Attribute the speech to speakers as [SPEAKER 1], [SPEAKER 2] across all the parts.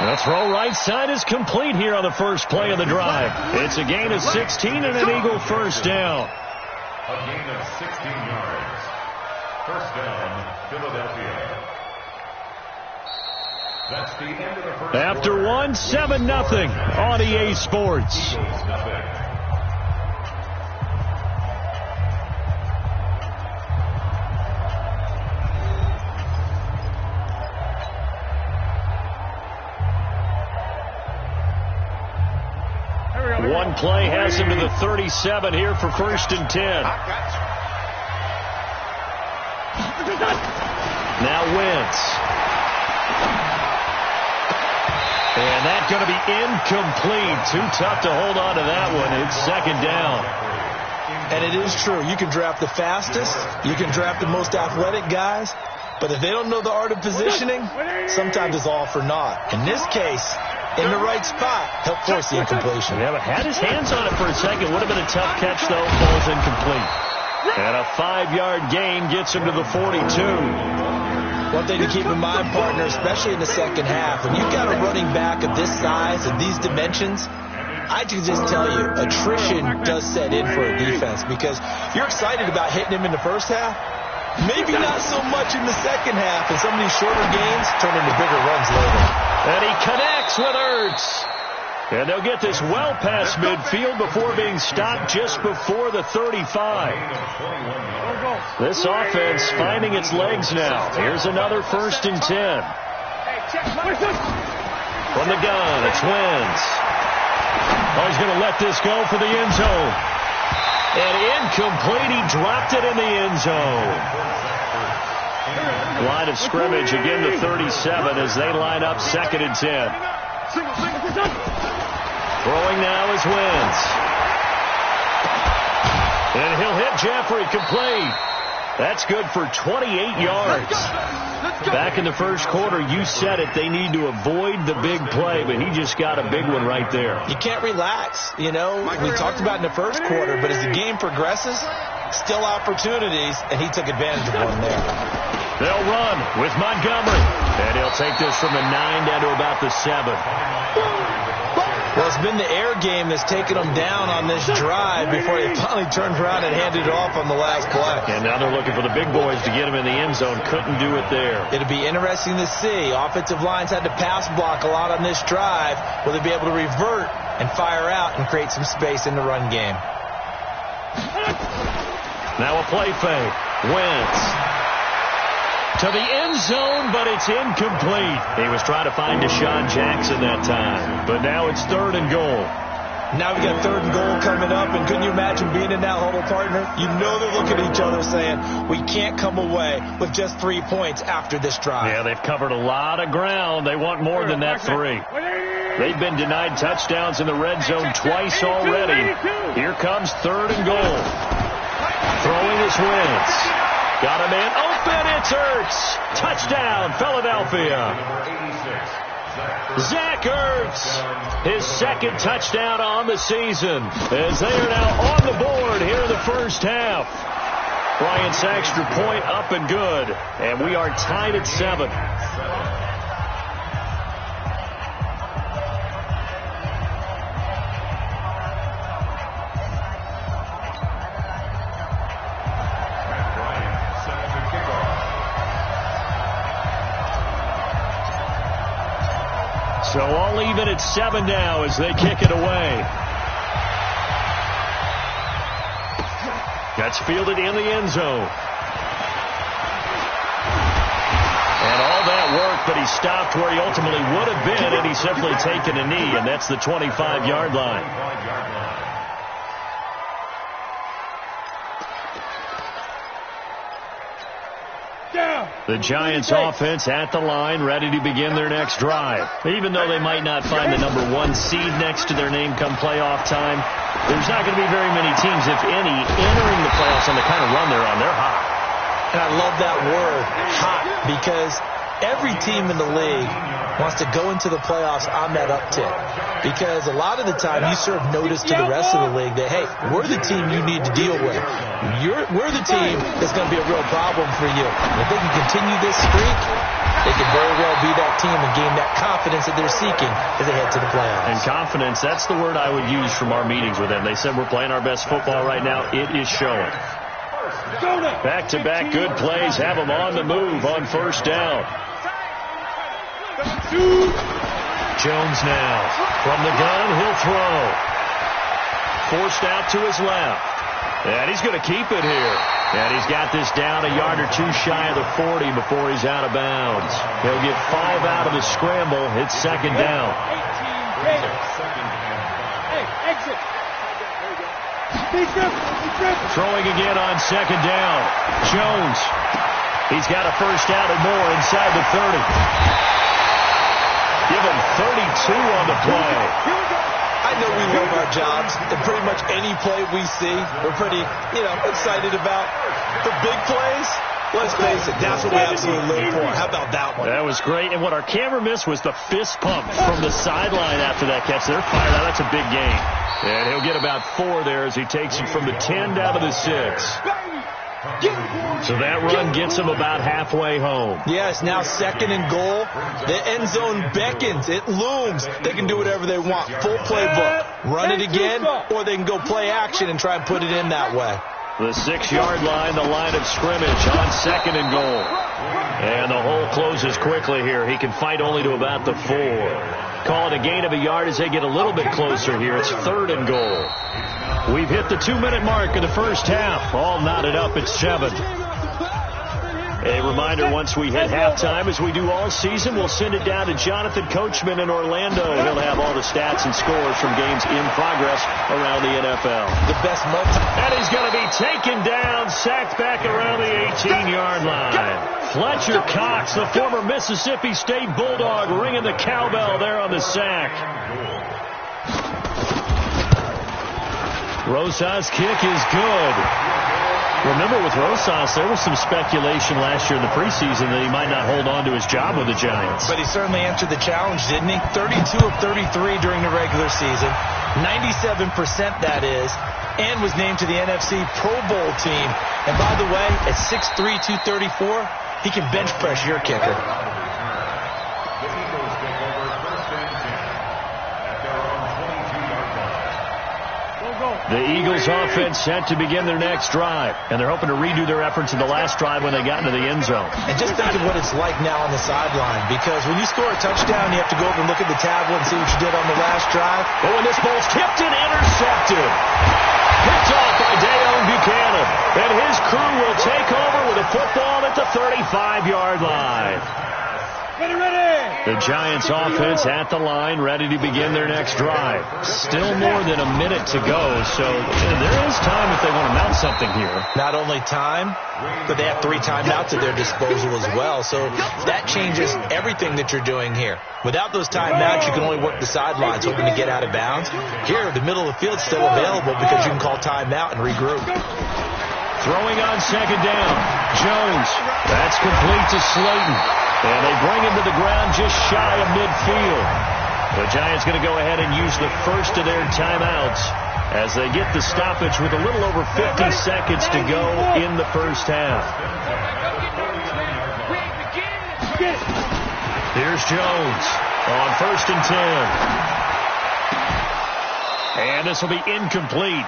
[SPEAKER 1] The throw right side is complete here on the first play of the drive. It's a gain of 16 and an Eagle first down.
[SPEAKER 2] A gain of 16 yards. First down, Philadelphia. That's the end of the first
[SPEAKER 1] After
[SPEAKER 2] quarter.
[SPEAKER 1] 1, 7-0 on EA Sports. One play has him to the 37 here for 1st and 10. Now Wentz. And that's going to be incomplete. Too tough to hold on to that one. It's 2nd down.
[SPEAKER 3] And it is true. You can draft the fastest. You can draft the most athletic guys. But if they don't know the art of positioning, sometimes it's all for naught. In this case, in the right spot, help force the incompletion.
[SPEAKER 1] Yeah, but had his hands on it for a second. Would have been a tough catch, though. Falls incomplete. And a 5-yard gain gets him to the 42.
[SPEAKER 3] One thing to keep in mind, partner, especially in the second half, when you've got a running back of this size and these dimensions, I can just tell you, attrition does set in for a defense because you're excited about hitting him in the first half. Maybe not so much in the second half, and some of these shorter gains turn into bigger runs later.
[SPEAKER 1] And he connects with Ertz. And they'll get this well past midfield before being stopped just before the 35. This offense finding its legs now. Here's another 1st and 10. From the gun, it's Wentz. Oh, he's going to let this go for the end zone. And incomplete. He dropped it in the end zone. Line of scrimmage again to 37 as they line up 2nd and 10. Throwing now is Wentz. And he'll hit Jeffrey complete. That's good for 28 yards. Back in the first quarter, you said it, they need to avoid the big play, but he just got a big one right there.
[SPEAKER 3] You can't relax. You know, we talked about in the first quarter, but as the game progresses, still opportunities, and he took advantage of one there.
[SPEAKER 1] They'll run with Montgomery, and he'll take this from the 9 down to about the 7.
[SPEAKER 3] Well, it's been the air game that's taken them down on this drive before they finally turned around and handed it off on the last play.
[SPEAKER 1] And now they're looking for the big boys to get him in the end zone. Couldn't do it there.
[SPEAKER 3] It'll be interesting to see. Offensive lines had to pass block a lot on this drive. Will they be able to revert and fire out and create some space in the run game?
[SPEAKER 1] Now a play fake. Wentz to the end zone, but it's incomplete. He was trying to find Deshaun Jackson that time. But now it's 3rd and goal.
[SPEAKER 3] Now we got 3rd and goal coming up, and couldn't you imagine being in that huddle, partner? You know they're looking at each other saying, we can't come away with just 3 points after this drive.
[SPEAKER 1] Yeah, they've covered a lot of ground. They want more than that 3. They've been denied touchdowns in the red zone twice already. Here comes 3rd and goal. Throwing is Wentz. Got a man open. It's Ertz. Touchdown, Philadelphia. Zach Ertz, his 2nd touchdown on the season, as they are now on the board here in the first half. Bryant's extra point up and good, and we are tied at 7. So all even at 7 now as they kick it away. That's fielded in the end zone. And all that work, but he stopped where he ultimately would have been, and he's simply taken a knee, and that's the 25-yard line. The Giants offense at the line, ready to begin their next drive. Even though they might not find the number 1 seed next to their name come playoff time, there's not going to be very many teams, if any, entering the playoffs on the kind of run they're on. They're hot.
[SPEAKER 3] And I love that word, hot, because every team in the league wants to go into the playoffs on that uptick. Because a lot of the time you serve notice to the rest of the league that, hey, we're the team you need to deal with. We're the team that's going to be a real problem for you. And if they can continue this streak, they could very well be that team and gain that confidence that they're seeking as they head to the playoffs.
[SPEAKER 1] And confidence, that's the word I would use from our meetings with them. They said we're playing our best football right now. It is showing. Back-to-back good plays have them on the move on first down. Jones now. From the gun, he'll throw. Forced out to his left. And he's going to keep it here. And he's got this down a yard or two shy of the 40 before he's out of bounds. He'll get 5 out of the scramble. It's second down. Throwing again on second down. Jones. He's got a first down and more inside the 30. Give him 32 on the play.
[SPEAKER 3] I know we love our jobs, and pretty much any play we see, we're pretty, excited about. The big plays, let's face it, that's what we absolutely live for. How about that one?
[SPEAKER 1] That was great, and what our camera missed was the fist pump from the sideline after that catch. They're fired out. That's a big gain. And he'll get about 4 there as he takes him from the 10 down to the 6. So that run gets him about halfway home.
[SPEAKER 3] Yes, now second and goal. The end zone beckons. It looms. They can do whatever they want. Full playbook. Run it again, or they can go play action and try and put it in that way.
[SPEAKER 1] The 6-yard line, the line of scrimmage on second and goal. And the hole closes quickly here. He can fight only to about the 4. Call it a gain of a yard as they get a little bit closer here. It's third and goal. We've hit the 2-minute mark of the first half. All knotted up at 7. A reminder, once we hit halftime, as we do all season, we'll send it down to Jonathan Coachman in Orlando. He'll have all the stats and scores from games in progress around the NFL.
[SPEAKER 3] The best multi.
[SPEAKER 1] And he's going to be taken down, sacked back around the 18-yard line. Fletcher Cox, the former Mississippi State Bulldog, ringing the cowbell there on the sack. Rosas' kick is good. Remember, with Rosas, there was some speculation last year in the preseason that he might not hold on to his job with the Giants.
[SPEAKER 3] But he certainly answered the challenge, didn't he? 32 of 33 during the regular season. 97% that is. And was named to the NFC Pro Bowl team. And by the way, at 6'3", 234, he can bench press your kicker.
[SPEAKER 1] The Eagles offense set to begin their next drive, and they're hoping to redo their efforts in the last drive when they got into the end zone.
[SPEAKER 3] And just think of what it's like now on the sideline, because when you score a touchdown, you have to go over and look at the tablet and see what you did on the last drive.
[SPEAKER 1] Oh, and this ball's tipped and intercepted. Picked off by Dayon Buchanan, and his crew will take over with a football at the 35-yard line. The Giants offense at the line, ready to begin their next drive. Still more than a minute to go, so there is time if they want to mount something here.
[SPEAKER 3] Not only time, but they have 3 timeouts at their disposal as well, so that changes everything that you're doing here. Without those timeouts, you can only work the sidelines, hoping to get out of bounds. Here, the middle of the field's still available because you can call timeout and regroup.
[SPEAKER 1] Throwing on second down. Jones. That's complete to Slayton. And they bring him to the ground just shy of midfield. The Giants going to go ahead and use the first of their timeouts as they get the stoppage with a little over 50 seconds to go in the first half. Here's Jones on 1st and 10. And this will be incomplete.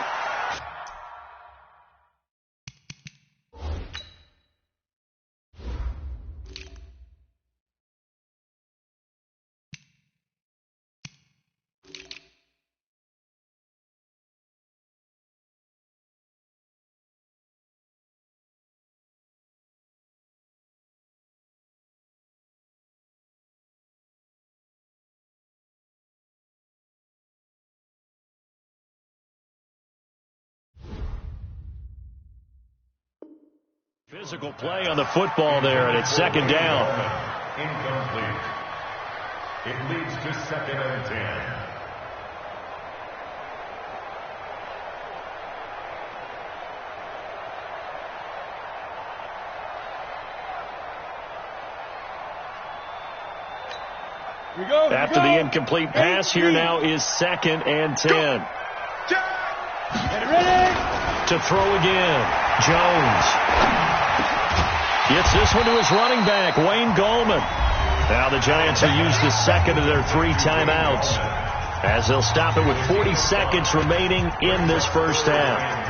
[SPEAKER 1] Physical play on the football there, and it's second down.
[SPEAKER 2] Incomplete. It leads to 2nd and 10.
[SPEAKER 1] After the incomplete pass, here now is 2nd and 10. To throw again, Jones. Gets this one to his running back, Wayne Gallman. Now the Giants will use the second of their 3 timeouts as they'll stop it with 40 seconds remaining in this first half.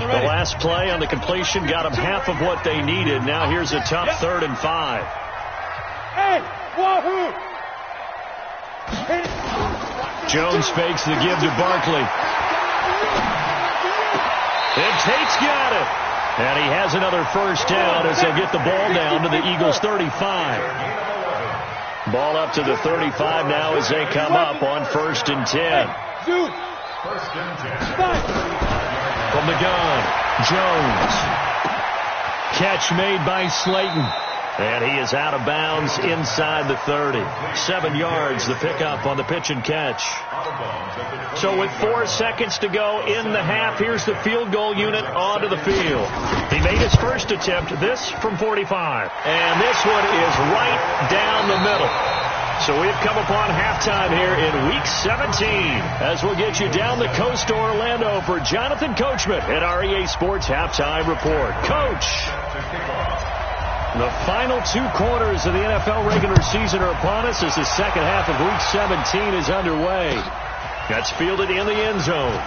[SPEAKER 1] The last play on the completion got them half of what they needed. Now here's a tough 3rd and 5. Jones fakes the give to Barkley. And Tate's got it. And he has another first down as they'll get the ball down to the Eagles' 35. Ball up to the 35 now as they come up on 1st and 10. From the gun, Jones. Catch made by Slayton. And he is out of bounds inside the 30. 7 yards, the pickup on the pitch and catch. So with 4 seconds to go in the half, here's the field goal unit onto the field. He made his first attempt, this from 45. And this one is right down the middle. So we've come upon halftime here in Week 17 as we'll get you down the coast to Orlando for Jonathan Coachman at our EA Sports Halftime Report. Coach, the final 2 quarters of the NFL regular season are upon us as the second half of Week 17 is underway. That's fielded in the end zone.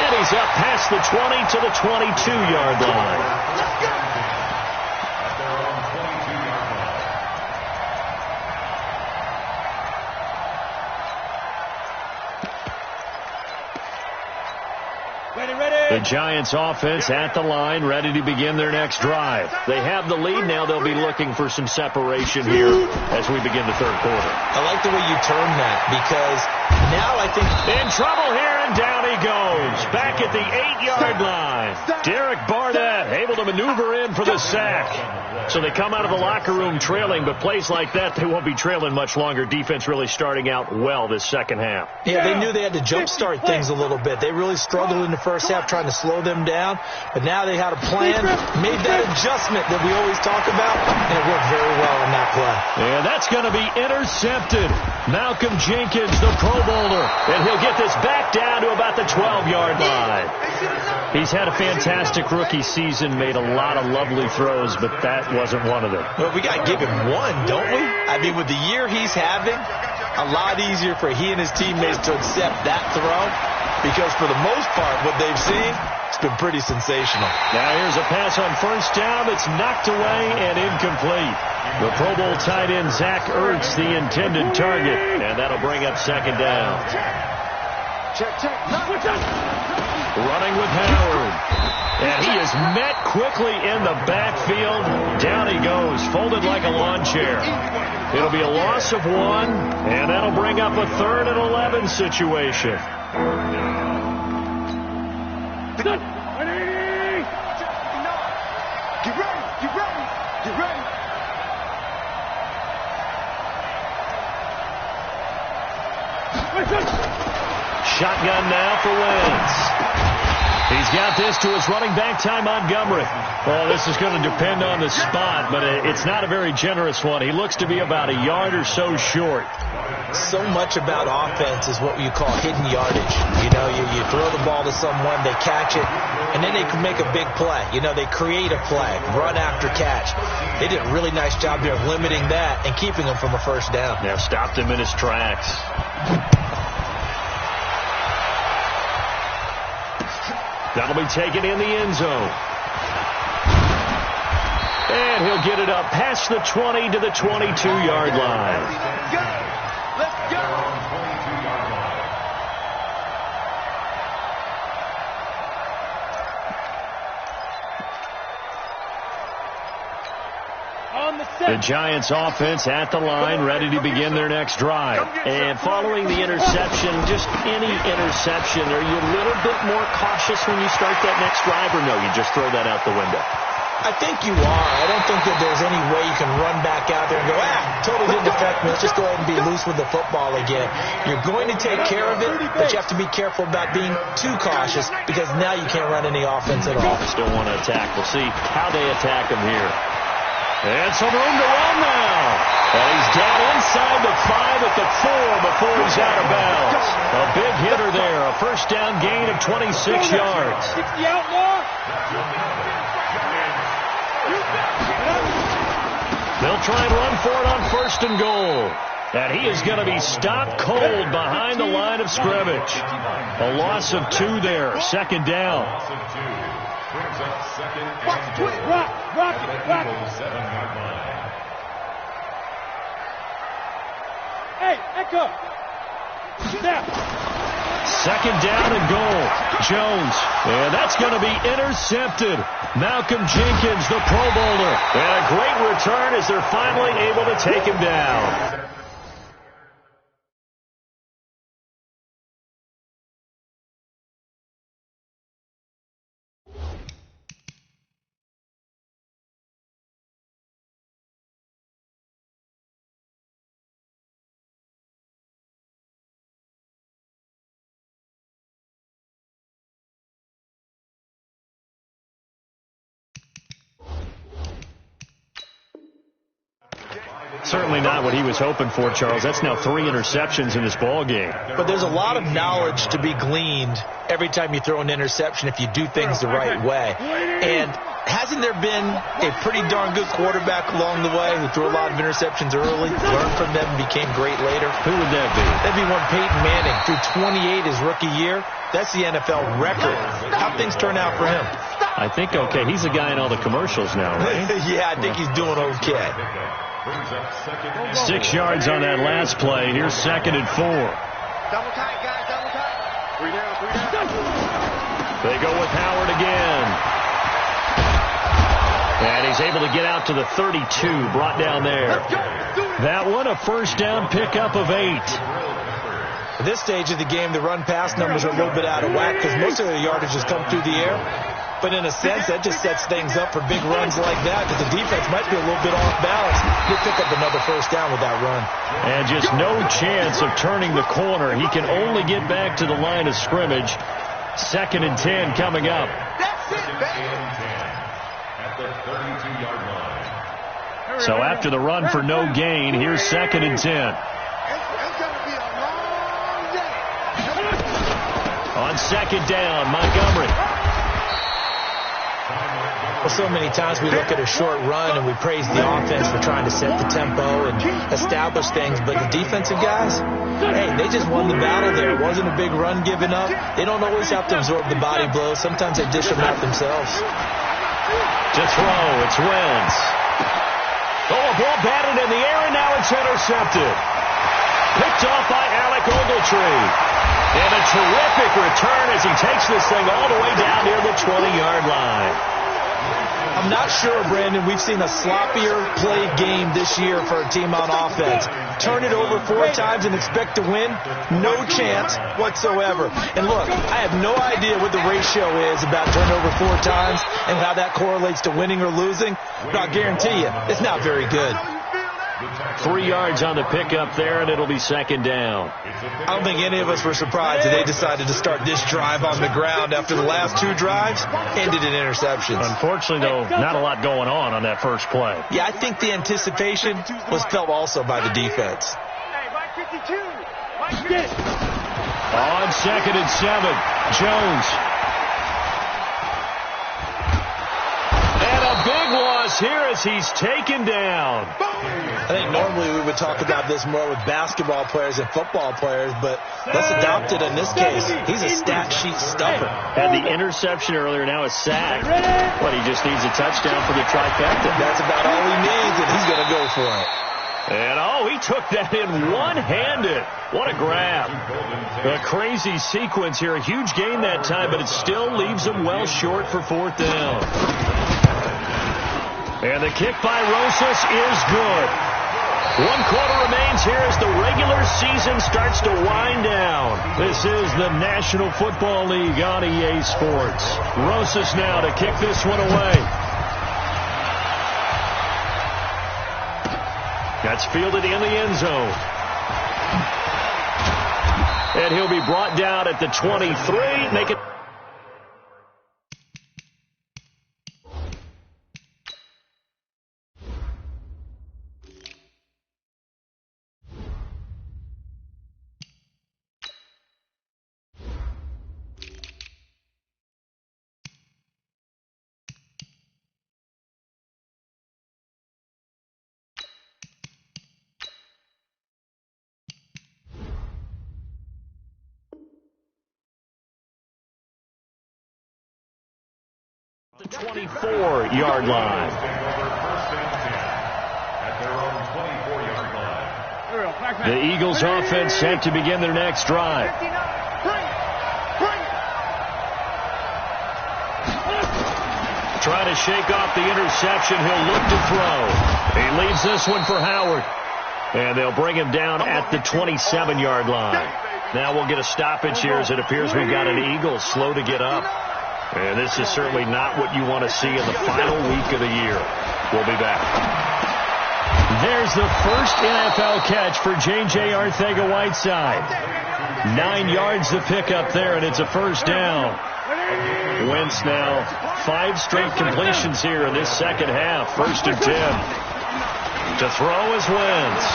[SPEAKER 1] And he's up past the 20 to the 22-yard line. The Giants offense at the line, ready to begin their next drive. They have the lead. Now they'll be looking for some separation here as we begin the 3rd quarter.
[SPEAKER 3] I like the way you term that because now I think...
[SPEAKER 1] In trouble here, and down he goes. Back at the 8-yard line. Derek Barnett able to maneuver in for the sack. So they come out of the locker room trailing, but plays like that, they won't be trailing much longer. Defense really starting out well this second half.
[SPEAKER 3] Yeah, they knew they had to jumpstart things a little bit. They really struggled in the first half trying to slow them down, but now they had a plan, made that adjustment that we always talk about, and it worked very well on that play.
[SPEAKER 1] And that's going to be intercepted. Malcolm Jenkins, the Pro Bowler, and he'll get this back down to about the 12-yard line. He's had a fantastic rookie season, made a lot of lovely throws, but that wasn't one of them.
[SPEAKER 3] Well, we got to give him one, don't we? I mean, with the year he's having, a lot easier for he and his teammates to accept that throw because for the most part, what they've seen, it's been pretty sensational.
[SPEAKER 1] Now here's a pass on first down that's knocked away and incomplete. The Pro Bowl tight end Zach Ertz, the intended target, and that'll bring up 2nd down. Running with Howard. And he is met quickly in the backfield. Down he goes, folded like a lawn chair. It'll be a loss of 1, and that'll bring up a 3rd and 11 situation.
[SPEAKER 4] Get ready.
[SPEAKER 1] Shotgun now for Wentz. He's got this to his running back, Ty Montgomery. Oh, this is going to depend on the spot, but it's not a very generous one. He looks to be about a yard or so short.
[SPEAKER 3] So much about offense is what you call hidden yardage. You know, you throw the ball to someone, they catch it, and then they can make a big play. You know, they create a play, run after catch. They did a really nice job here of limiting that and keeping him from a first down.
[SPEAKER 1] Yeah, stopped him in his tracks. That'll be taken in the end zone. And he'll get it up past the 20 to the 22-yard line.
[SPEAKER 4] Let's go.
[SPEAKER 1] The Giants offense at the line, ready to begin their next drive. And following the interception, just any interception, are you a little bit more cautious when you start that next drive, or no, you just throw that out the window?
[SPEAKER 3] I think you are. I don't think that there's any way you can run back out there and go, totally didn't affect me. Let's just go ahead and be loose with the football again. You're going to take care of it, but you have to be careful about being too cautious because now you can't run any offense at all.
[SPEAKER 1] Still want to attack. We'll see how they attack them here. And some room to run now. And he's down inside the 5 at the 4 before he's out of bounds. A big hitter there. A first down gain of 26 yards. They'll try and run for it on 1st and goal. And he is going to be stopped cold behind the line of scrimmage. A loss of 2 there. 2nd down.
[SPEAKER 2] Loss of 2. Brings up 2nd and goal.
[SPEAKER 4] Rock
[SPEAKER 2] At the
[SPEAKER 4] it.
[SPEAKER 2] Eagles' 7-yard line.
[SPEAKER 4] Hey, Echo. Step.
[SPEAKER 1] 2nd down and goal. Jones. And that's going to be intercepted. Malcolm Jenkins, the Pro Bowler. And a great return as they're finally able to take him down. Certainly not what he was hoping for, Charles. That's now 3 interceptions in this ball game.
[SPEAKER 3] But there's a lot of knowledge to be gleaned every time you throw an interception if you do things the right way. And hasn't there been a pretty darn good quarterback along the way who threw a lot of interceptions early, learned from them, became great later?
[SPEAKER 1] Who would that be?
[SPEAKER 3] That'd be one Peyton Manning. Threw 28 his rookie year. That's the NFL record. How'd things turn out for him?
[SPEAKER 1] I think okay. He's the guy in all the commercials now, right?
[SPEAKER 3] Yeah, I think he's doing okay.
[SPEAKER 1] 6 yards on that last play. Here's 2nd and 4.
[SPEAKER 4] Double tight, guys. Double tight. 3 down.
[SPEAKER 1] They go with Howard again. And he's able to get out to the 32, brought down there. That one, a first down pickup of 8.
[SPEAKER 3] At this stage of the game, the run-pass numbers are a little bit out of whack because most of the yardage has come through the air. But in a sense, that just sets things up for big runs like that because the defense might be a little bit off balance. He'll pick up another first down with that run.
[SPEAKER 1] And just no chance of turning the corner. He can only get back to the line of scrimmage. 2nd and 10 coming up.
[SPEAKER 4] That's it, baby.
[SPEAKER 2] At the 32-yard line.
[SPEAKER 1] So after the run for no gain, here's 2nd and 10.
[SPEAKER 4] It's going to be a long day.
[SPEAKER 1] On 2nd down, Montgomery.
[SPEAKER 3] Well, so many times we look at a short run and we praise the offense for trying to set the tempo and establish things, but the defensive guys, hey, they just won the battle there. It wasn't a big run given up. They don't always have to absorb the body blows. Sometimes they dish them out themselves.
[SPEAKER 1] To throw, it's Wentz. Oh, a ball batted in the air, and now it's intercepted. Picked off by Alec Ogletree. And a terrific return as he takes this thing all the way down near the 20-yard line.
[SPEAKER 3] I'm not sure, Brandon, we've seen a sloppier play game this year for a team on offense. Turn it over 4 times and expect to win? No chance whatsoever. And look, I have no idea what the ratio is about turnover 4 times and how that correlates to winning or losing. But I'll guarantee you, it's not very good.
[SPEAKER 1] 3 yards on the pickup there, and it'll be 2nd down.
[SPEAKER 3] I don't think any of us were surprised that they decided to start this drive on the ground after the last 2 drives ended in interceptions.
[SPEAKER 1] Unfortunately, though, not a lot going on that first play.
[SPEAKER 3] Yeah, I think the anticipation was felt also by the defense.
[SPEAKER 4] Hey, Mike 52. Mike 50.
[SPEAKER 1] On 2nd and 7, Jones. And a big loss here as he's taken down.
[SPEAKER 3] I think normally we would talk about this more with basketball players and football players, but let's adopt it in this case. He's a stat sheet stuffer.
[SPEAKER 1] Had the interception earlier, now a sack. But he just needs a touchdown for the trifecta.
[SPEAKER 3] That's about all he needs, and he's going to go for it.
[SPEAKER 1] And, he took that in one-handed. What a grab. A crazy sequence here. A huge gain that time, but it still leaves him well short for 4th down. And the kick by Rosas is good. 1 quarter remains here as the regular season starts to wind down. This is the National Football League on EA Sports. Rosas now to kick this one away. That's fielded in the end zone. And he'll be brought down at the 23. Make it. 24-yard line. The Eagles offense set to begin their next drive. Trying to shake off the interception. He'll look to throw. He leaves this one for Howard. And they'll bring him down at the 27-yard line. Now we'll get a stoppage here as it appears we've got an Eagle slow to get up. And this is certainly not what you want to see in the final week of the year. We'll be back. There's the first NFL catch for J.J. Arcega-Whiteside. 9 yards to pick up there, and it's a first down. Wentz now 5 straight completions here in this second half. 1st and 10. To throw is Wentz.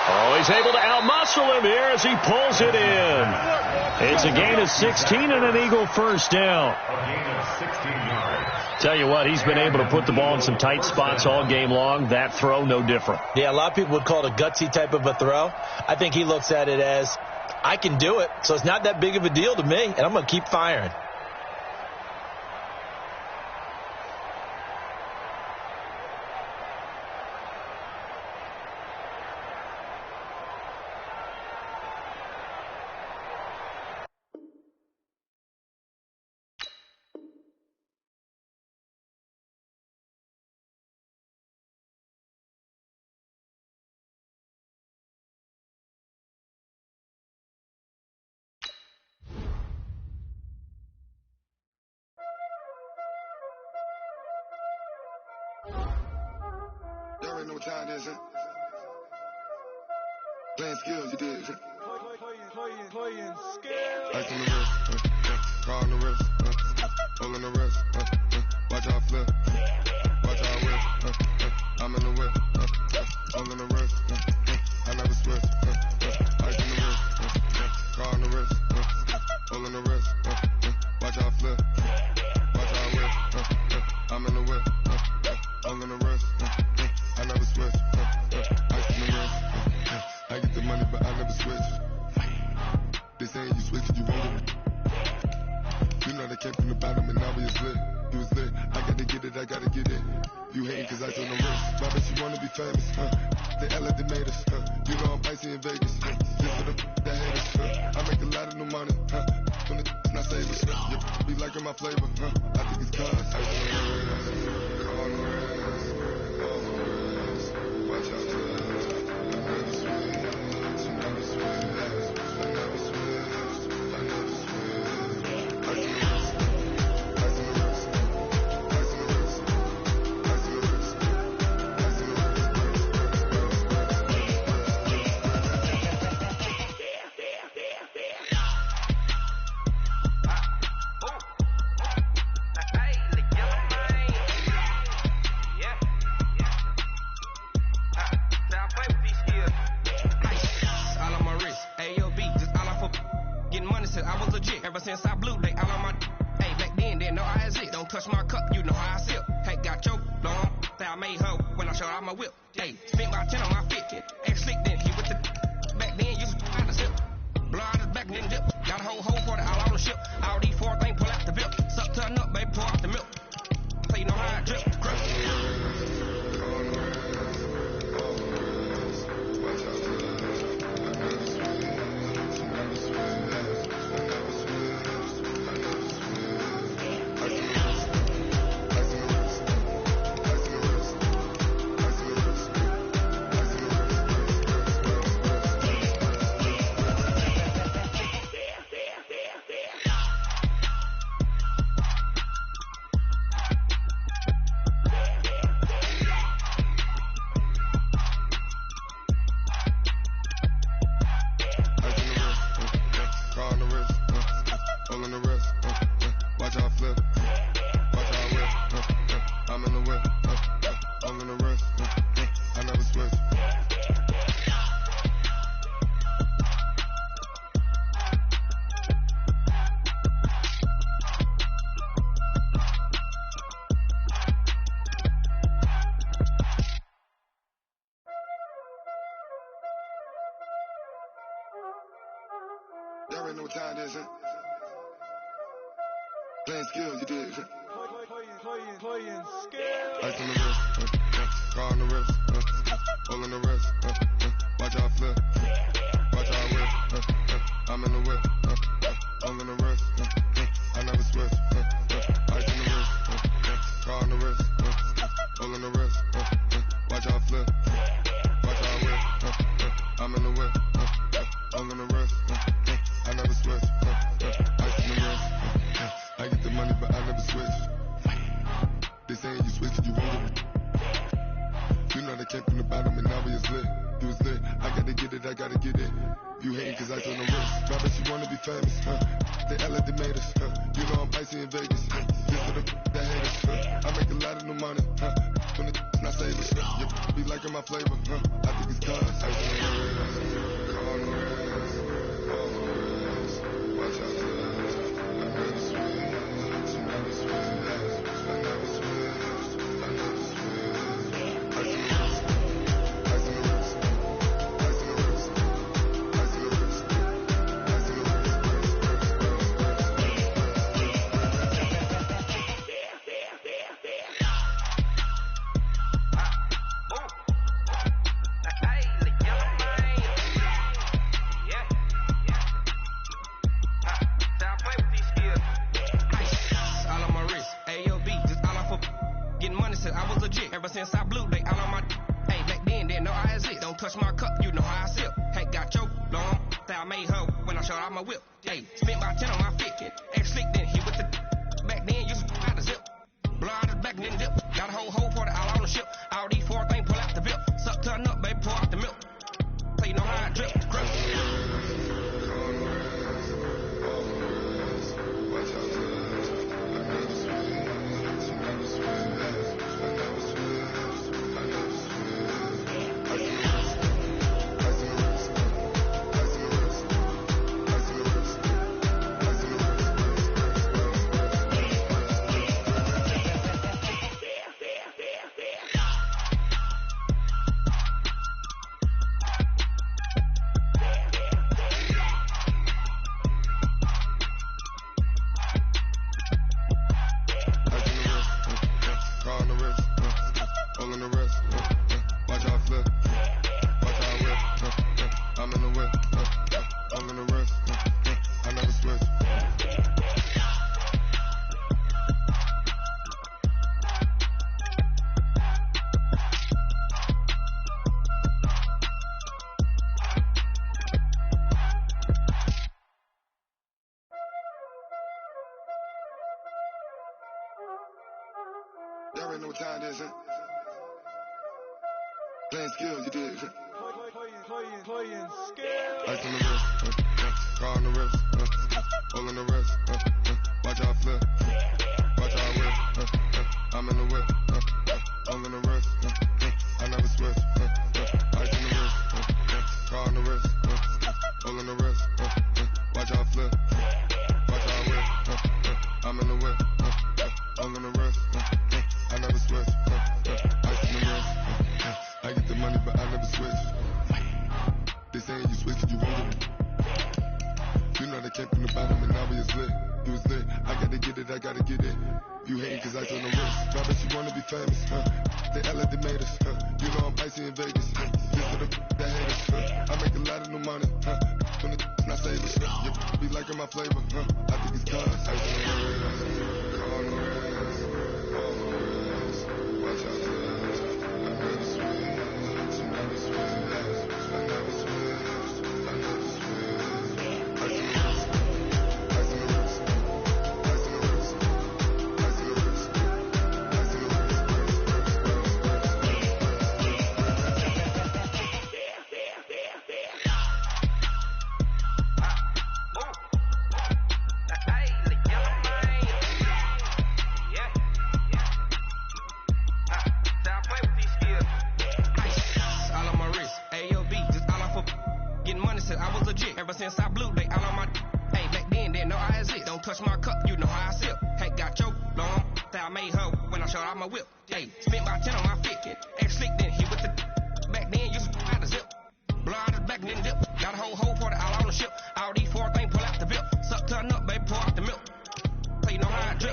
[SPEAKER 1] Oh, he's able to outmuscle him here as he pulls it in. It's a gain of 16 and an Eagle first down.
[SPEAKER 2] A gain of 16 yards.
[SPEAKER 1] Tell you what, he's been able to put the ball in some tight spots all game long. That throw, no different.
[SPEAKER 3] Yeah, a lot of people would call it a gutsy type of a throw. I think he looks at it as, I can do it, so it's not that big of a deal to me, and I'm going to keep firing.
[SPEAKER 5] Y'all already know what time it is, huh? Playing skills, you did. Playing skills. Ice on the wrist, car on the wrist, hole in the wrist, watch how I flip, watch how I whip, I'm in the whip, hole in the wrist, I never switch, ice on the wrist, car on the wrist, hole in the wrist, watch how I flip, watch how I whip, I'm in the whip, hole in the wrist, I never switch, ice on the wrist, I get the money but I never switch. They saying you switch, you won't get it. You know they came from the bottom and now we is lit. You was lit, I gotta get it, I gotta get it. You hating cause I told the wrist. My bitch, you wanna be famous, They Ella, they made us, You know I'm icy in Vegas, Just for the that haters, I make a lot of new money, When the not savers, You be liking my flavor, I think it's cause ice on the wrist, on the wrist, on the wrist. Watch out, Y'all already know what time it is, huh? Playing skill, you did.
[SPEAKER 4] Playing skill.
[SPEAKER 5] Ice on the wrist, car on the wrist, hole in the wrist, watch how I flip, watch how I whip, I'm in the whip, hole in the wrist, I never switch, ice on the wrist, car on the wrist, hole in the wrist, watch how I flip, watch how I whip, I'm in the whip, hole in the wrist, I never switch, ice on the wrist, I get the money but I never switch. They saying you switch, you won't. You know they came from the bottom and now we is lit. You was lit, I gotta get it, I gotta get it. You hating cause I told them wrist. Now bet you wanna be famous, They Ella they made us, You know I'm icy in Vegas, This for the that haters, I make a lot of new money, When the not savers, You be liking my flavor, I think it's cause ice on the wrist, car on the wrist, all the wrist, watch out for I never switch, never switch.
[SPEAKER 6] Ever since I blew, they all on my. Hey, back then, didn't know I exist. Don't touch my cup, you know how I sip. Hey, got your long. That I made her when I showed out my whip. Hey, spent about 10 on my fit. Ex slick, then hit with the. Back then, used to out the zip. Blow out the back, then dip. Got a whole party all on the ship. All these 4 things pull out the bip. Suck, turn up, baby, pour out the milk. So you know how I drip.
[SPEAKER 5] Y'all already know what time it is, Playing skill, you did,
[SPEAKER 4] Playing skill.
[SPEAKER 5] Ice on the wrist, car on the wrist, hole in the wrist, watch how I flip, watch how I whip, I'm in the whip, hole in the wrist, I never switch, ice on the wrist, car on the wrist, hole in the wrist, watch how I flip, watch how I whip, I'm in the whip, hole in the wrist, I never switch, ice on the wrist, I get the money but I never switch. They saying you switch, you won't. You know they came from the bottom and now we is lit. You was lit, I gotta get it, I gotta get it. You hating cause I told them wrist. Now bet you wanna be famous, They Ella they made us, You know I'm icy in Vegas, This for the that haters, I make a lot of new money, When the not savers, You be liking my flavor, I think it's cause ice on the wrist, car on the wrist, all the wrist, watch out for I never switch, never switch, I never switch, I never switch. Ice on the wrist, ice on the wrist, ice on the wrist, ice on the wrist, ice on the
[SPEAKER 6] Ever since I blew, they all on my. Hey, back then, didn't know I exist. Don't touch my cup, you know how I sip. Hey, got your long. That I made her when I showed out my whip. Hey, spent about 10 on my fit. Ex slick, then hit with the. Back then, used to out the zip. Blow out the back, then dip. Got a whole party all on the ship. All these 4 things pull out the bip. Suck, turn up, baby, pour out the milk. So you know how I drip.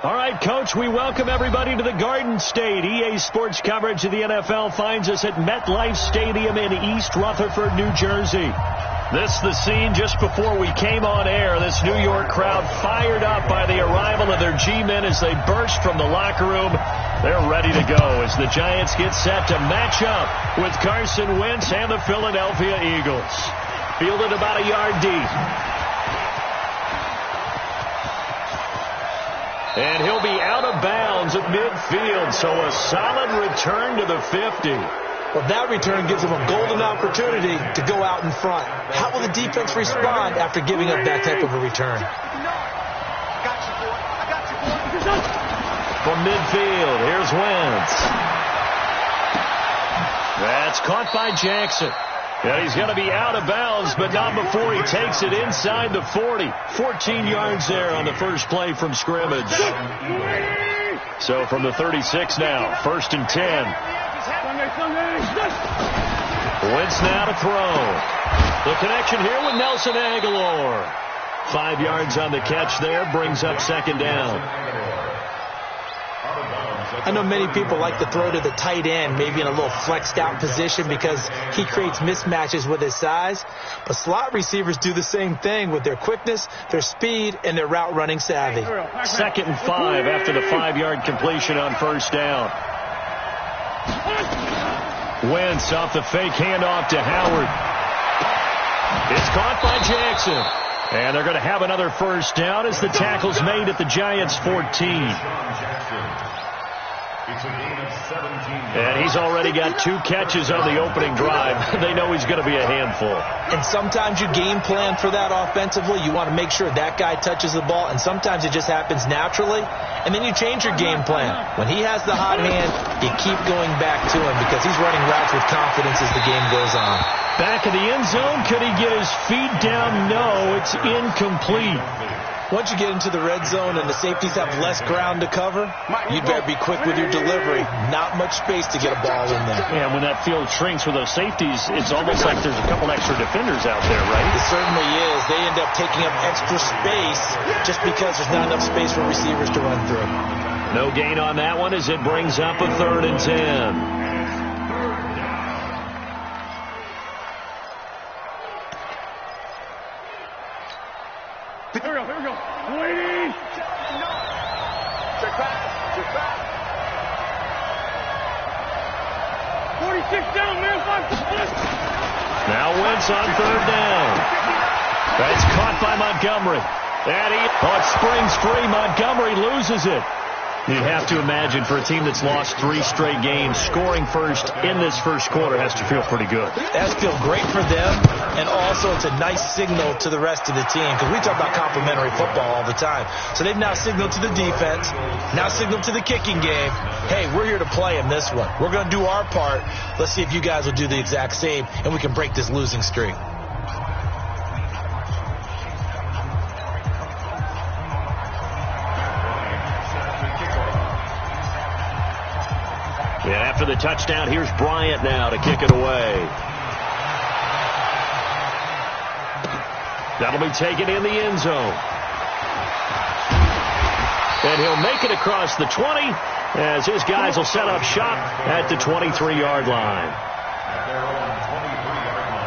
[SPEAKER 1] All right, Coach, we welcome everybody to the Garden State. EA Sports coverage of the NFL finds us at MetLife Stadium in East Rutherford, New Jersey. This is the scene just before we came on air. This New York crowd fired up by the arrival of their G-men as they burst from the locker room. They're ready to go as the Giants get set to match up with Carson Wentz and the Philadelphia Eagles. Fielded about a yard deep. And he'll be out of bounds at midfield, so a solid return to the 50.
[SPEAKER 3] Well, that return gives them a golden opportunity to go out in front. How will the defense respond after giving up that type of a return?
[SPEAKER 1] From midfield, here's Wentz. That's caught by Jackson. And he's going to be out of bounds, but not before he takes it inside the 40. 14 yards there on the first play from scrimmage. So from the 36 now, 1st and 10. Wentz now to throw. The connection here with Nelson Aguilar. 5 yards on the catch there, brings up 2nd down.
[SPEAKER 3] I know many people like to throw to the tight end, maybe in a little flexed out position because he creates mismatches with his size. But slot receivers do the same thing with their quickness, their speed, and their route running savvy.
[SPEAKER 1] 2nd and 5 after the 5-yard completion on 1st down. Wentz off the fake handoff to Howard. It's caught by Jackson. And they're going to have another 1st down as the tackle's made at the Giants' 14. And he's already got 2 catches on the opening drive. They know he's going to be a handful.
[SPEAKER 3] And sometimes you game plan for that offensively. You want to make sure that guy touches the ball, and sometimes it just happens naturally. And then you change your game plan. When he has the hot hand, you keep going back to him because he's running routes with confidence as the game goes on.
[SPEAKER 1] Back in the end zone, could he get his feet down? No, it's incomplete.
[SPEAKER 3] Once you get into the red zone and the safeties have less ground to cover, you'd better be quick with your delivery. Not much space to get a ball in there.
[SPEAKER 1] Yeah, when that field shrinks with those safeties, it's almost like there's a couple extra defenders out there, right?
[SPEAKER 3] It certainly is. They end up taking up extra space just because there's not enough space for receivers to run through.
[SPEAKER 1] No gain on that one as it brings up a 3rd and 10.
[SPEAKER 7] Here we go. Waiting. Check back. 46 down, man. 5.
[SPEAKER 1] Now Wentz on 3rd down. That's caught by Montgomery. It springs free. Montgomery loses it. You'd have to imagine for a team that's lost 3 straight games, scoring first in this first quarter has to feel pretty good.
[SPEAKER 3] It has to feel great for them, and also it's a nice signal to the rest of the team because we talk about complementary football all the time. So they've now signaled to the defense, now signaled to the kicking game, hey, we're here to play in this one. We're going to do our part. Let's see if you guys will do the exact same, and we can break this losing streak.
[SPEAKER 1] And after the touchdown, here's Bryant now to kick it away. That'll be taken in the end zone. And he'll make it across the 20 as his guys will set up shop at the 23-yard line.
[SPEAKER 2] At their own 23-yard line.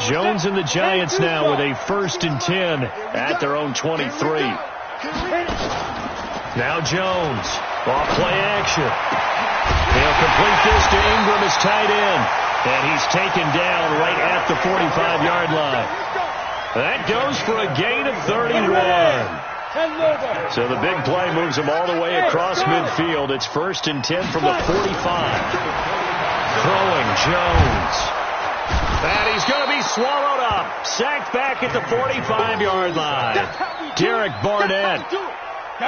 [SPEAKER 1] Jones and the Giants now with a 1st and 10 at their own 23. Now Jones, off play action. He'll complete this to Ingram as tight end. And he's taken down right at the 45-yard line. That goes for a gain of 31. So the big play moves him all the way across midfield. It's 1st and 10 from the 45. Throwing Jones. And he's going to be swallowed up. Sacked back at the 45-yard line. Derek Barnett.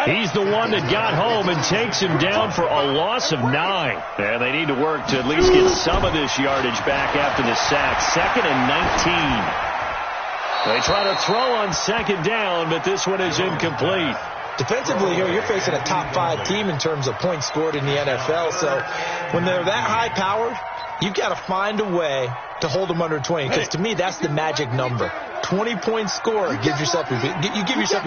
[SPEAKER 1] He's the one that got home and takes him down for a loss of 9. And they need to work to at least get some of this yardage back after the sack. 2nd and 19. They try to throw on 2nd down, but this one is incomplete.
[SPEAKER 3] Defensively here, you're facing a top 5 team in terms of points scored in the NFL. So when they're that high-powered, you've got to find a way to hold them under 20, because to me, that's the magic number. 20-point score, you give yourself your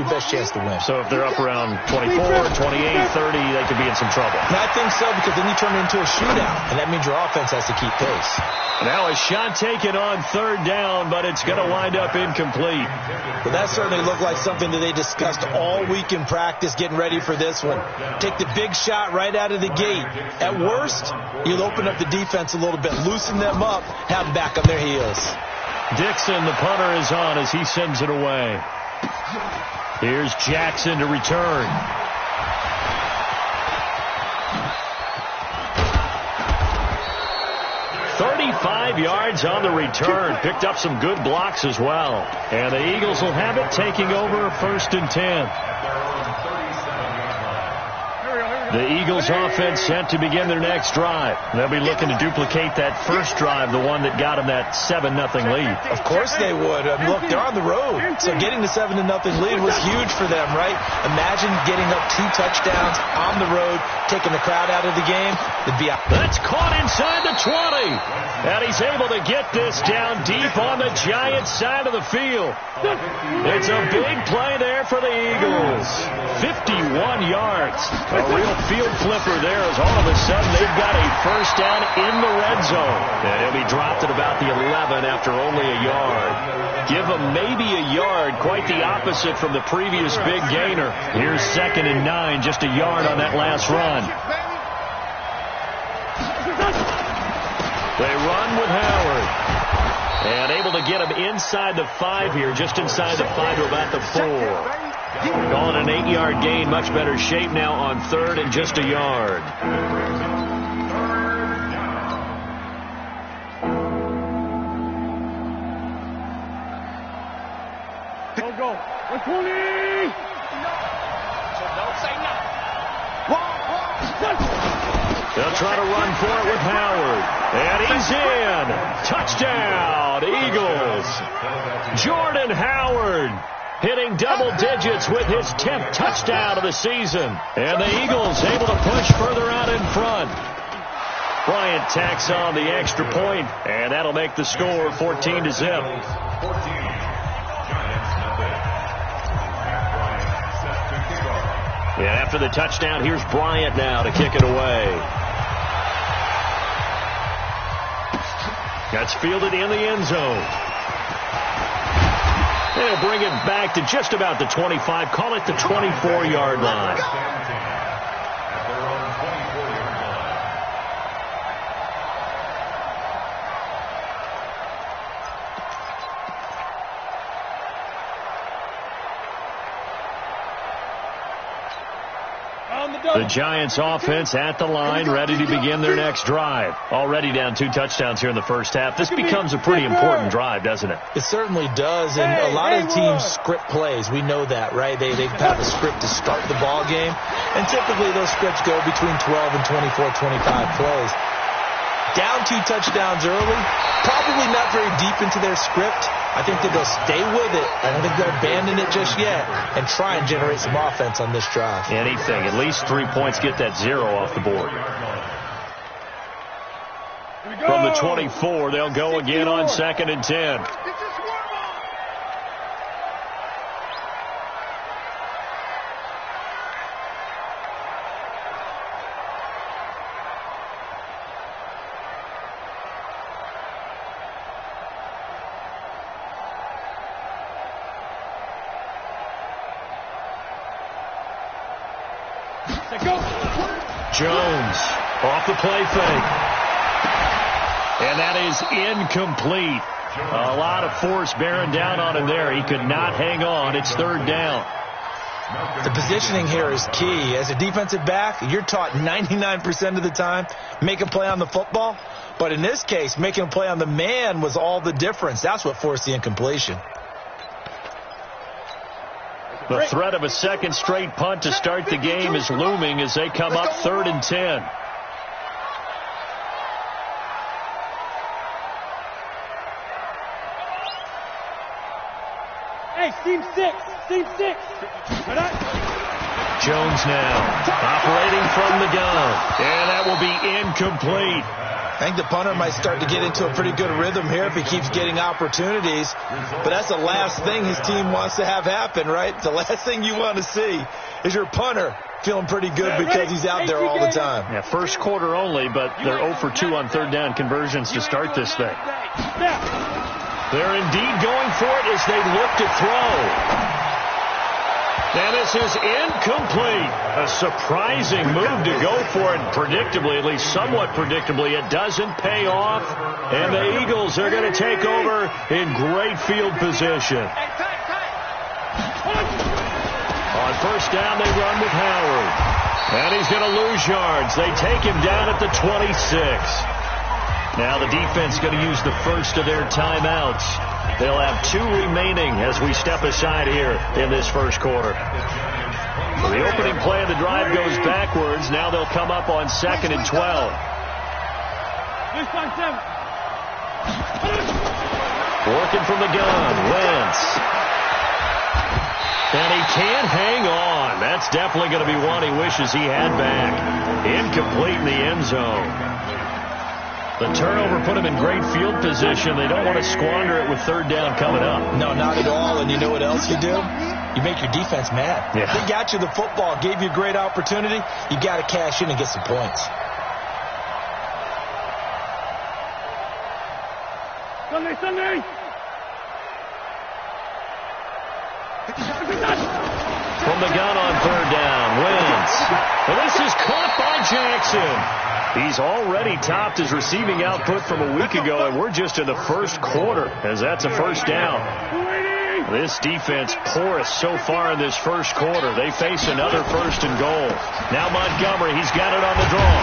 [SPEAKER 3] best chance to win.
[SPEAKER 1] So if they're up around 24, 28, 30, they could be in some trouble.
[SPEAKER 3] And I think so, because then you turn it into a shootout, and that means your offense has to keep pace.
[SPEAKER 1] Now a shot taken on third down, but it's going to wind up incomplete.
[SPEAKER 3] Well, that certainly looked like something that they discussed all week in practice, getting ready for this one. Take the big shot right out of the gate. At worst, you'll open up the defense a little bit, loosen them up, have them back on their heels.
[SPEAKER 1] Dixon, the punter, is on as he sends it away. Here's Jackson to return. "35 yards on the return. Picked up some good blocks as well. And the Eagles will have it, taking over 1st and 10. The Eagles offense set to begin their next drive. They'll be looking to duplicate that first drive, the one that got them that 7-0 lead.
[SPEAKER 3] Of course they would. Look, they're on the road, so getting the 7-0 lead was huge for them, right? Imagine getting up 2 touchdowns on the road, taking the crowd out of the game.
[SPEAKER 1] That's caught inside the 20. And he's able to get this down deep on the Giants side of the field. It's a big play there for the Eagles. 51 yards. A real field flipper there, as all of a sudden they've got a first down in the red zone. And he'll be dropped at about the 11 after only a yard. Give him maybe a yard, quite the opposite from the previous big gainer. Here's 2nd and 9, just a yard on that last run. They run with Howard. And able to get him inside the 5 here, just inside the 5 to about the 4. Calling an 8-yard gain, much better shape now on 3rd and just a yard.
[SPEAKER 7] Don't go. 120.
[SPEAKER 6] Don't say nothing.
[SPEAKER 1] They'll try to run for it with Howard. And he's in. Touchdown, Eagles. Jordan Howard hitting double digits with his 10th touchdown of the season. And the Eagles able to push further out in front. Bryant tacks on the extra point, and that'll make the score 14-0. And after the touchdown, here's Bryant now to kick it away. That's fielded in the end zone. They'll bring it back to just about the 25. Call it the 24-yard line. The Giants offense at the line, ready to begin their next drive. Already down 2 touchdowns here in the first half. This becomes a pretty important drive, doesn't it?
[SPEAKER 3] It certainly does, and a lot of teams script plays. We know that, right? They have a script to start the ball game, and typically those scripts go between 12 and 24, 25 plays. Down 2 touchdowns early, probably not very deep into their script. I think that they'll stay with it. I don't think they'll abandon it just yet and try and generate some offense on this drive.
[SPEAKER 1] Anything. At least 3 points, get that 0 off the board. From the 24, they'll go again on 2nd and 10. Jones off the play fake. And that is incomplete. A lot of force bearing down on him there. He could not hang on. It's 3rd down.
[SPEAKER 3] The positioning here is key. As a defensive back, you're taught 99% of the time, make a play on the football. But in this case, making a play on the man was all the difference. That's what forced the incompletion.
[SPEAKER 1] The threat of a second straight punt to start the game is looming as they come up 3rd and 10.
[SPEAKER 7] Hey, Team 6. Team 6.
[SPEAKER 1] Jones now operating from the gun. And that will be incomplete.
[SPEAKER 3] I think the punter might start to get into a pretty good rhythm here if he keeps getting opportunities. But that's the last thing his team wants to have happen, right? The last thing you want to see is your punter feeling pretty good because he's out there all the time.
[SPEAKER 1] Yeah, first quarter only, but they're 0 for 2 on third down conversions to start this thing. They're indeed going for it as they look to throw. And this is incomplete. A surprising move to go for it. Predictably, at least somewhat predictably, it doesn't pay off. And the Eagles are going to take over in great field position. On first down, they run with Howard. And he's going to lose yards. They take him down at the 26. Now the defense going to use the first of their timeouts. They'll have 2 remaining as we step aside here in this first quarter. The opening play of the drive goes backwards. Now they'll come up on 2nd and 12. Working from the gun, Wentz. And he can't hang on. That's definitely going to be one he wishes he had back. Incomplete in the end zone. The turnover put him in great field position. They don't want to squander it with third down coming up.
[SPEAKER 3] No, not at all. And you know what else you do? You make your defense mad.
[SPEAKER 1] Yeah.
[SPEAKER 3] They got you the football, gave you a great opportunity. You got to cash in and get some points.
[SPEAKER 7] Sunday!
[SPEAKER 1] From the gun on third down, Wentz. And this is caught by Jackson. He's already topped his receiving output from a week ago, and we're just in the first quarter as that's a first down. This defense porous so far in this first quarter. They face another 1st and goal. Now Montgomery, he's got it on the draw.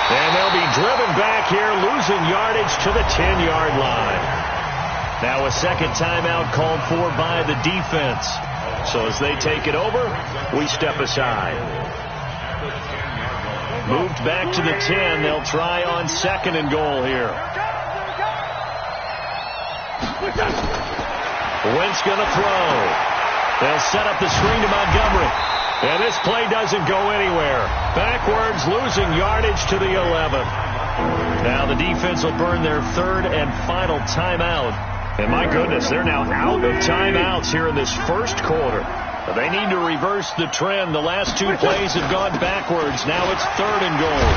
[SPEAKER 1] And they'll be driven back here, losing yardage to the 10-yard line. Now a second timeout called for by the defense. So as they take it over, we step aside. Moved back to the 10. They'll try on 2nd and goal here. Wentz going to throw. They'll set up the screen to Montgomery. And this play doesn't go anywhere. Backwards, losing yardage to the 11. Now the defense will burn their 3rd and final timeout. And my goodness, they're now out of timeouts here in this first quarter. They need to reverse the trend. The last 2 plays have gone backwards. Now it's 3rd and goal.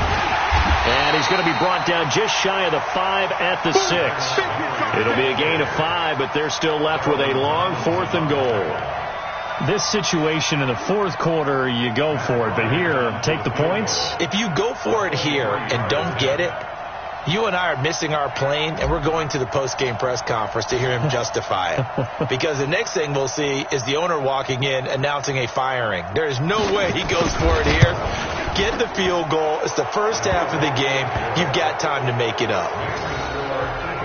[SPEAKER 1] And he's going to be brought down just shy of the 5 at the 6. It'll be a gain of 5, but they're still left with a long 4th and goal. This situation in the 4th quarter, you go for it. But here, take the points.
[SPEAKER 3] If you go for it here and don't get it, you and I are missing our plane, and we're going to the post-game press conference to hear him justify it. Because the next thing we'll see is the owner walking in announcing a firing. There is no way he goes for it here. Get the field goal. It's the first half of the game. You've got time to make it up.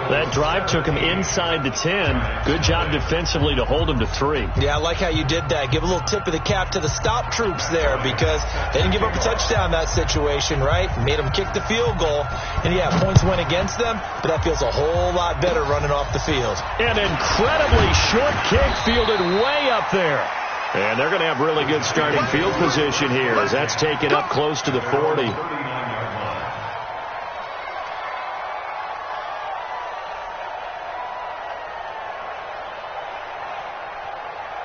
[SPEAKER 1] That drive took him inside the 10. Good job defensively to hold him to 3.
[SPEAKER 3] Yeah, I like how you did that. Give a little tip of the cap to the stop troops there because they didn't give up a touchdown in that situation, right? Made them kick the field goal. And, yeah, points went against them, but that feels a whole lot better running off the field.
[SPEAKER 1] An incredibly short kick fielded way up there. And they're going to have really good starting field position here as that's taken up close to the 40.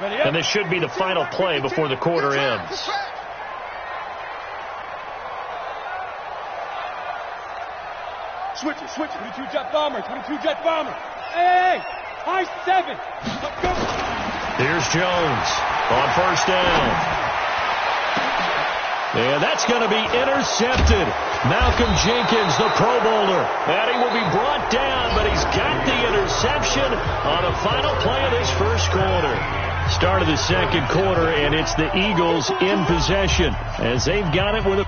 [SPEAKER 1] And this should be the final play before the quarter ends.
[SPEAKER 7] Switch it. 22 jet bomber. Hey, high 7. Let's go.
[SPEAKER 1] Here's Jones on first down. And that's going to be intercepted. Malcolm Jenkins, the Pro Bowler. And he will be brought down, but he's got the interception on the final play of this first quarter. Start of the second quarter, and it's the Eagles in possession as they've got it with a